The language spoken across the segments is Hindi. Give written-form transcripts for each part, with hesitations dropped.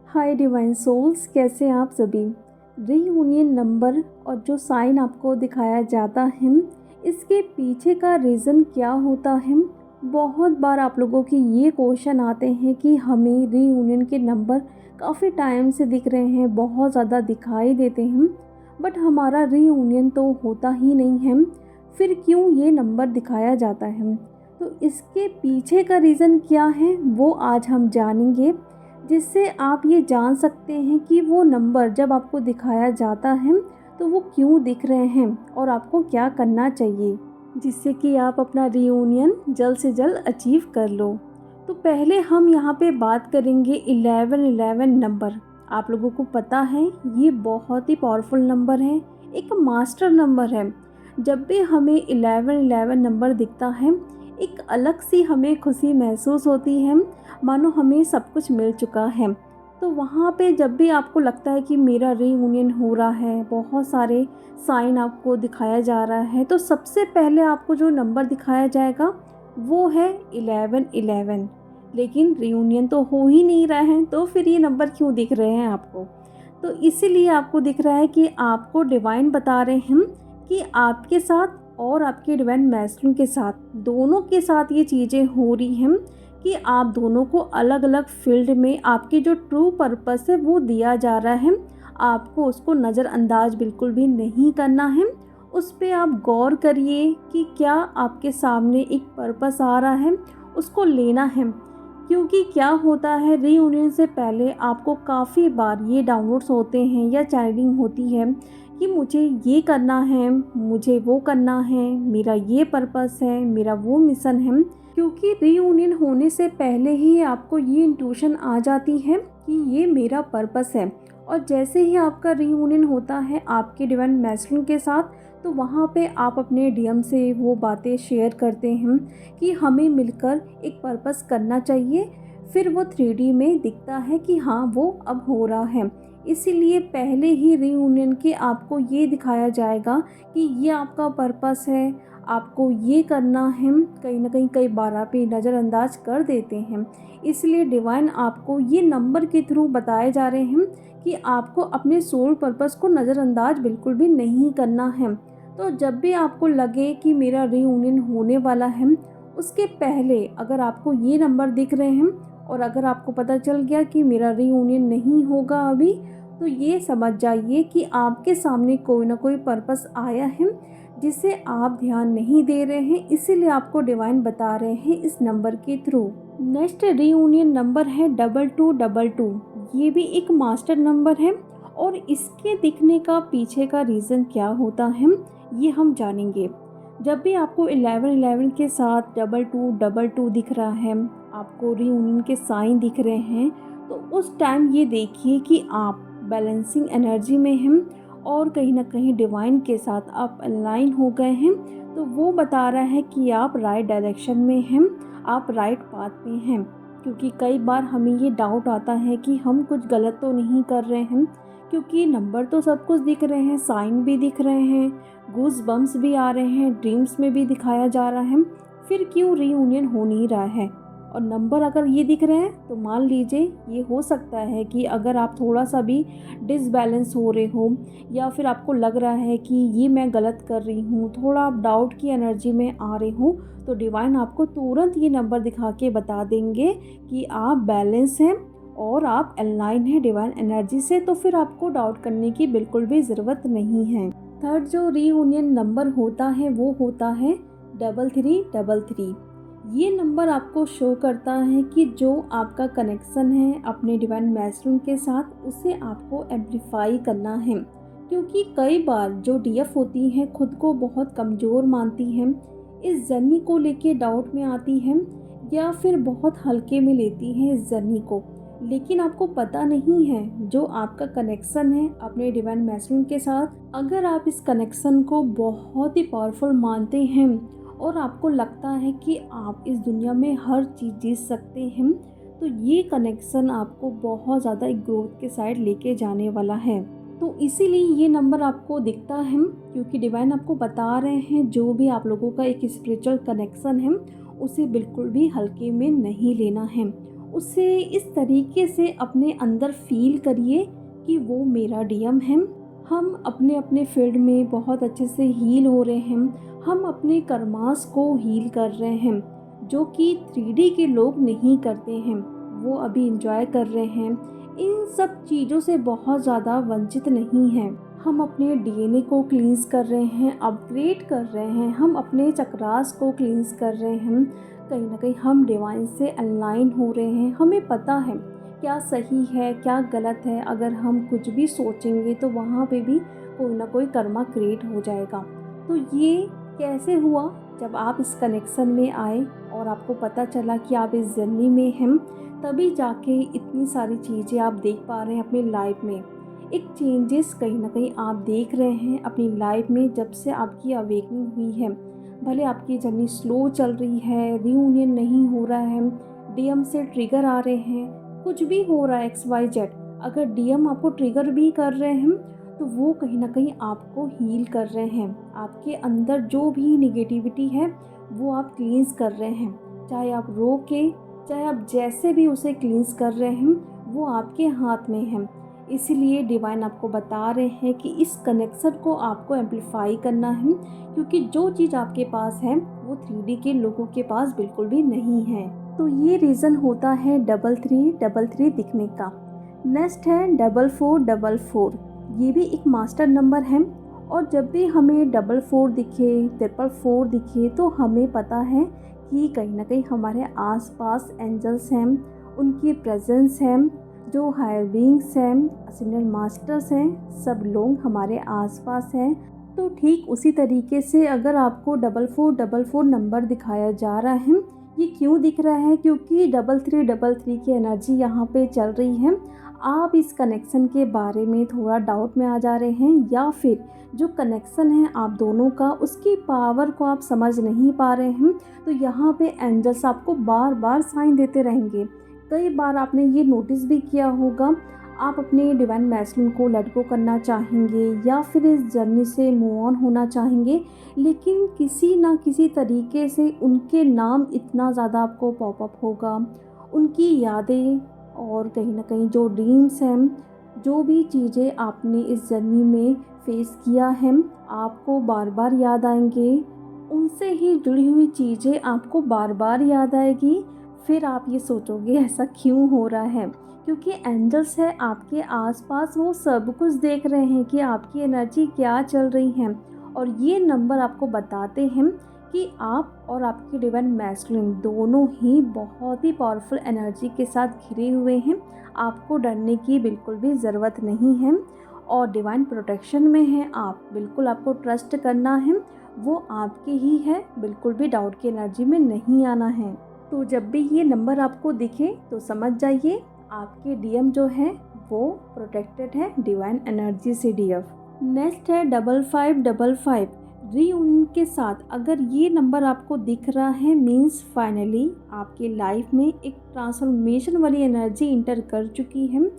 हाय डिवाइन सोल्स, कैसे हैं आप सभी। रीयूनियन नंबर और जो साइन आपको दिखाया जाता है, इसके पीछे का रीज़न क्या होता है। बहुत बार आप लोगों की ये क्वेश्चन आते हैं कि हमें रीयूनियन के नंबर काफ़ी टाइम से दिख रहे हैं, बहुत ज़्यादा दिखाई देते हैं, बट हमारा रीयूनियन तो होता ही नहीं है, फिर क्यों ये नंबर दिखाया जाता है। तो इसके पीछे का रीज़न क्या है वो आज हम जानेंगे, जिससे आप ये जान सकते हैं कि वो नंबर जब आपको दिखाया जाता है तो वो क्यों दिख रहे हैं और आपको क्या करना चाहिए, जिससे कि आप अपना रियूनियन जल्द से जल्द अचीव कर लो। तो पहले हम यहाँ पे बात करेंगे 1111 नंबर। आप लोगों को पता है ये बहुत ही पावरफुल नंबर है, एक मास्टर नंबर है। जब भी हमें 1111 नंबर दिखता है, एक अलग सी हमें खुशी महसूस होती है, मानो हमें सब कुछ मिल चुका है। तो वहाँ पे जब भी आपको लगता है कि मेरा रीयूनियन हो रहा है, बहुत सारे साइन आपको दिखाया जा रहा है, तो सबसे पहले आपको जो नंबर दिखाया जाएगा वो है 1111। लेकिन रीयूनियन तो हो ही नहीं रहा है, तो फिर ये नंबर क्यों दिख रहे हैं आपको। तो इसीलिए आपको दिख रहा है कि आपको डिवाइन बता रहे हैं कि आपके साथ और आपके डिवाइन मैस्टरों के साथ, दोनों के साथ ये चीज़ें हो रही हैं कि आप दोनों को अलग अलग फील्ड में आपकी जो ट्रू पर्पस है वो दिया जा रहा है। आपको उसको नज़रअंदाज बिल्कुल भी नहीं करना है। उस पर आप गौर करिए कि क्या आपके सामने एक पर्पस आ रहा है, उसको लेना है। क्योंकि क्या होता है, रीयूनियन से पहले आपको काफ़ी बार ये डाउनलोड्स होते हैं या चैनलिंग होती है कि मुझे ये करना है, मुझे वो करना है, मेरा ये पर्पस है, मेरा वो मिशन है। क्योंकि रीयूनियन होने से पहले ही आपको ये इंट्यूशन आ जाती है कि ये मेरा पर्पस है। और जैसे ही आपका रीयूनियन होता है आपके डिवाइन मैस्टरों के साथ, तो वहाँ पे आप अपने डीएम से वो बातें शेयर करते हैं कि हमें मिलकर एक पर्पस करना चाहिए। फिर वो 3D में दिखता है कि हाँ वो अब हो रहा है। इसीलिए पहले ही रीयूनियन के आपको ये दिखाया जाएगा कि ये आपका पर्पस है, आपको ये करना है। कहीं ना कहीं कई बार आप ये नज़रअंदाज कर देते हैं। इसलिए डिवाइन आपको ये नंबर के थ्रू बताए जा रहे हैं कि आपको अपने सोल पर्पस को नज़रअंदाज बिल्कुल भी नहीं करना है। तो जब भी आपको लगे कि मेरा रीयूनियन होने वाला है, उसके पहले अगर आपको ये नंबर दिख रहे हैं और अगर आपको पता चल गया कि मेरा रीयूनियन नहीं होगा अभी, तो ये समझ जाइए कि आपके सामने कोई ना कोई पर्पस आया है जिसे आप ध्यान नहीं दे रहे हैं। इसीलिए आपको डिवाइन बता रहे हैं इस नंबर के थ्रू। नेक्स्ट रीयूनियन नंबर है 2222। ये भी एक मास्टर नंबर है और इसके दिखने का पीछे का रीज़न क्या होता है ये हम जानेंगे। जब भी आपको 1111 के साथ 2222 दिख रहा है, आपको रीयूनियन के साइन दिख रहे हैं, तो उस टाइम ये देखिए कि आप बैलेंसिंग एनर्जी में हैं और कहीं ना कहीं डिवाइन के साथ आप अलाइन हो गए हैं। तो वो बता रहा है कि आप राइट डायरेक्शन में हैं, आप राइट पाथ में हैं। क्योंकि कई बार हमें ये डाउट आता है कि हम कुछ गलत तो नहीं कर रहे हैं, क्योंकि नंबर तो सब कुछ दिख रहे हैं, साइन भी दिख रहे हैं, गूज बम्स भी आ रहे हैं, ड्रीम्स में भी दिखाया जा रहा है, फिर क्यों रीयूनियन हो नहीं रहा है। और नंबर अगर ये दिख रहे हैं तो मान लीजिए ये हो सकता है कि अगर आप थोड़ा सा भी डिसबैलेंस हो रहे हो या फिर आपको लग रहा है कि ये मैं गलत कर रही हूँ, थोड़ा आप डाउट की एनर्जी में आ रहे हो, तो डिवाइन आपको तुरंत ये नंबर दिखा के बता देंगे कि आप बैलेंस हैं और आप अलाइन हैं डिवाइन एनर्जी से। तो फिर आपको डाउट करने की बिल्कुल भी ज़रूरत नहीं है। थर्ड जो रीयूनियन नंबर होता है वो होता है 3333। ये नंबर आपको शो करता है कि जो आपका कनेक्शन है अपने डिवाइन मैस्टरों के साथ, उसे आपको एम्पलीफाई करना है। क्योंकि कई बार जो डीएफ होती हैं खुद को बहुत कमज़ोर मानती हैं, इस जर्नी को लेके डाउट में आती हैं या फिर बहुत हल्के में लेती हैं इस जर्नी को। लेकिन आपको पता नहीं है जो आपका कनेक्शन है अपने डिवाइन मैस्टरों के साथ, अगर आप इस कनेक्शन को बहुत ही पावरफुल मानते हैं और आपको लगता है कि आप इस दुनिया में हर चीज़ जीत सकते हैं, तो ये कनेक्शन आपको बहुत ज़्यादा एक ग्रोथ के साइड लेके जाने वाला है। तो इसीलिए ये नंबर आपको दिखता है, क्योंकि डिवाइन आपको बता रहे हैं जो भी आप लोगों का एक स्पिरिचुअल कनेक्शन है उसे बिल्कुल भी हल्के में नहीं लेना है। उसे इस तरीके से अपने अंदर फ़ील करिए कि वो मेरा डीएम है। हम अपने अपने फील्ड में बहुत अच्छे से हील हो रहे हैं। हम अपने कर्मास को हील कर रहे हैं, जो कि 3D के लोग नहीं करते हैं। वो अभी इंजॉय कर रहे हैं, इन सब चीज़ों से बहुत ज़्यादा वंचित नहीं हैं। हम अपने डीएनए को क्लींस कर रहे हैं, अपग्रेड कर रहे हैं, हम अपने चक्रास को क्लींस कर रहे हैं। कहीं ना कहीं हम डिवाइन से अलाइन हो रहे हैं। हमें पता है क्या सही है क्या गलत है। अगर हम कुछ भी सोचेंगे तो वहाँ पे भी कोई ना कोई कर्मा क्रिएट हो जाएगा। तो ये कैसे हुआ? जब आप इस कनेक्शन में आए और आपको पता चला कि आप इस जर्नी में हैं, तभी जाके इतनी सारी चीज़ें आप देख पा रहे हैं अपनी लाइफ में। एक चेंजेस कहीं ना कहीं आप देख रहे हैं अपनी लाइफ में जब से आपकी अवेकनिंग हुई है। भले आपकी जर्नी स्लो चल रही है, रीयूनियन नहीं हो रहा है, डीएम से ट्रिगर आ रहे हैं, कुछ भी हो रहा है XYZ। अगर डीएम आपको ट्रिगर भी कर रहे हैं तो वो कहीं ना कहीं आपको हील कर रहे हैं। आपके अंदर जो भी निगेटिविटी है वो आप क्लींस कर रहे हैं। चाहे आप रो के, चाहे आप जैसे भी उसे क्लींस कर रहे हैं, वो आपके हाथ में है। इसीलिए डिवाइन आपको बता रहे हैं कि इस कनेक्शन को आपको एम्पलीफाई करना है, क्योंकि जो चीज़ आपके पास है वो 3D के लोगों के पास बिल्कुल भी नहीं है। तो ये रीज़न होता है 3333 दिखने का। नेक्स्ट है 4444। ये भी एक मास्टर नंबर है, और जब भी हमें 44 दिखे, 444 दिखे, तो हमें पता है कि कहीं ना कहीं हमारे आसपास एंजल्स हैं, उनकी प्रेजेंस है। जो हायर बीइंग्स हैं, असेंडेंट मास्टर्स हैं, सब लोग हमारे आसपास हैं। तो ठीक उसी तरीके से अगर आपको 4444 नंबर दिखाया जा रहा है, ये क्यों दिख रहा है? क्योंकि 3333 की एनर्जी यहाँ पे चल रही है। आप इस कनेक्शन के बारे में थोड़ा डाउट में आ जा रहे हैं, या फिर जो कनेक्शन है आप दोनों का, उसकी पावर को आप समझ नहीं पा रहे हैं। तो यहाँ पे एंजल्स आपको बार बार साइन देते रहेंगे। कई बार आपने ये नोटिस भी किया होगा, आप अपने डिवाइन मैस्कुलिन को लेट गो करना चाहेंगे या फिर इस जर्नी से मूव ऑन होना चाहेंगे, लेकिन किसी ना किसी तरीके से उनके नाम इतना ज़्यादा आपको पॉपअप होगा। उनकी यादें और कहीं ना कहीं जो ड्रीम्स हैं, जो भी चीज़ें आपने इस जर्नी में फेस किया है, आपको बार बार याद आएंगे। उनसे ही जुड़ी हुई चीज़ें आपको बार बार याद आएगी। फिर आप ये सोचोगे ऐसा क्यों हो रहा है? क्योंकि एंजल्स है आपके आसपास, वो सब कुछ देख रहे हैं कि आपकी एनर्जी क्या चल रही है। और ये नंबर आपको बताते हैं कि आप और आपके डिवाइन मैस्कुलिन दोनों ही बहुत ही पावरफुल एनर्जी के साथ घिरे हुए हैं। आपको डरने की बिल्कुल भी ज़रूरत नहीं है, और डिवाइन प्रोटेक्शन में हैं आप। बिल्कुल आपको ट्रस्ट करना है, वो आपके ही है, बिल्कुल भी डाउट की एनर्जी में नहीं आना है। तो जब भी ये नंबर आपको दिखे तो समझ जाइए आपके डीएम जो है वो प्रोटेक्टेड है डिवाइन एनर्जी से डीएफ। नेक्स्ट है 5555। रीयूनियन के साथ अगर ये नंबर आपको दिख रहा है, मीन्स फाइनली आपकी लाइफ में एक ट्रांसफॉर्मेशन वाली एनर्जी इंटर कर चुकी है,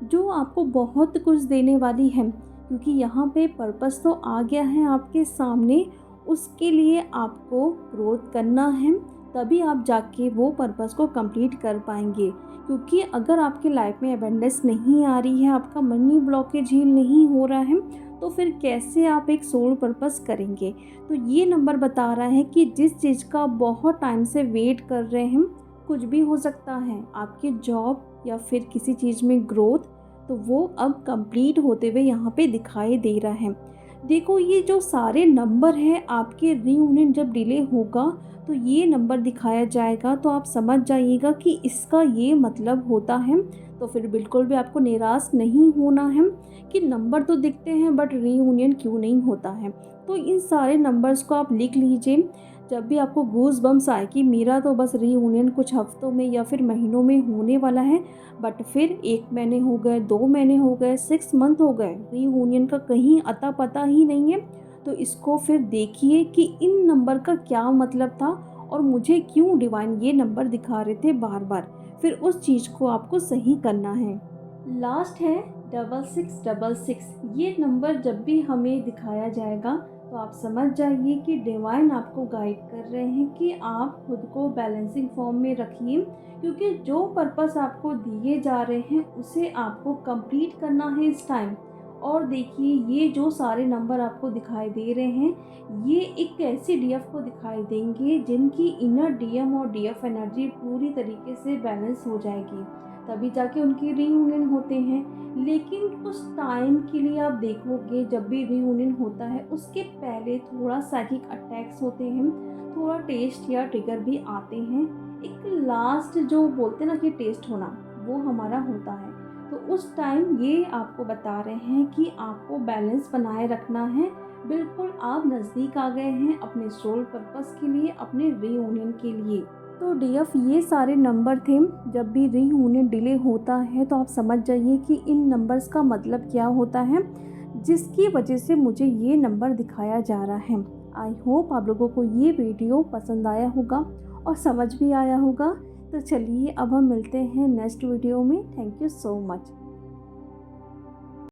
जो आपको बहुत कुछ देने वाली है। क्योंकि यहाँ पे पर्पस तो आ गया है आपके सामने, उसके लिए आपको ग्रोथ करना है, तभी आप जाके वो पर्पस को कंप्लीट कर पाएंगे। क्योंकि अगर आपके लाइफ में अबंडेंस नहीं आ रही है, आपका मनी ब्लॉकेज हील नहीं हो रहा है, तो फिर कैसे आप एक सोल पर्पस करेंगे? तो ये नंबर बता रहा है कि जिस चीज़ का बहुत टाइम से वेट कर रहे हैं, कुछ भी हो सकता है, आपकी जॉब या फिर किसी चीज़ में ग्रोथ, तो वो अब कंप्लीट होते हुए यहाँ पे दिखाई दे रहा है। देखो ये जो सारे नंबर हैं, आपके रीयूनियन जब डिले होगा तो ये नंबर दिखाया जाएगा, तो आप समझ जाइएगा कि इसका ये मतलब होता है। तो फिर बिल्कुल भी आपको निराश नहीं होना है कि नंबर तो दिखते हैं बट रीयूनियन क्यों नहीं होता है। तो इन सारे नंबर्स को आप लिख लीजिए। जब भी आपको गूज बम्स आए कि मेरा तो बस रीयूनियन कुछ हफ्तों में या फिर महीनों में होने वाला है, बट फिर 1 महीने हो गए, 2 महीने हो गए, 6 मंथ हो गए, रीयूनियन का कहीं अता पता ही नहीं है, तो इसको फिर देखिए कि इन नंबर का क्या मतलब था और मुझे क्यों डिवाइन ये नंबर दिखा रहे थे बार बार। फिर उस चीज़ को आपको सही करना है। लास्ट है 6666। ये नंबर जब भी हमें दिखाया जाएगा तो आप समझ जाइए कि डिवाइन आपको गाइड कर रहे हैं कि आप खुद को बैलेंसिंग फॉर्म में रखिए, क्योंकि जो पर्पस आपको दिए जा रहे हैं उसे आपको कंप्लीट करना है इस टाइम। और देखिए, ये जो सारे नंबर आपको दिखाई दे रहे हैं, ये एक ऐसी डीएफ को दिखाई देंगे जिनकी इनर डीएम और डीएफ एनर्जी पूरी तरीके से बैलेंस हो जाएगी, तभी जाके उनकी रीयूनियन होते हैं। लेकिन कुछ टाइम के लिए आप देखोगे, जब भी रीयूनियन होता है उसके पहले थोड़ा साइकिक अटैक्स होते हैं, थोड़ा टेस्ट या ट्रिगर भी आते हैं। एक लास्ट जो बोलते हैं ना कि टेस्ट होना, वो हमारा होता है। तो उस टाइम ये आपको बता रहे हैं कि आपको बैलेंस बनाए रखना है। बिल्कुल आप नज़दीक आ गए हैं अपने सोल पर्पस के लिए, अपने रीयूनियन के लिए। तो डीएफ ये सारे नंबर थे। जब भी रीयूनियन डिले होता है तो आप समझ जाइए कि इन नंबर्स का मतलब क्या होता है, जिसकी वजह से मुझे ये नंबर दिखाया जा रहा है। आई होप आप लोगों को ये वीडियो पसंद आया होगा और समझ भी आया होगा। तो चलिए अब हम मिलते हैं नेक्स्ट वीडियो में। Thank you so much.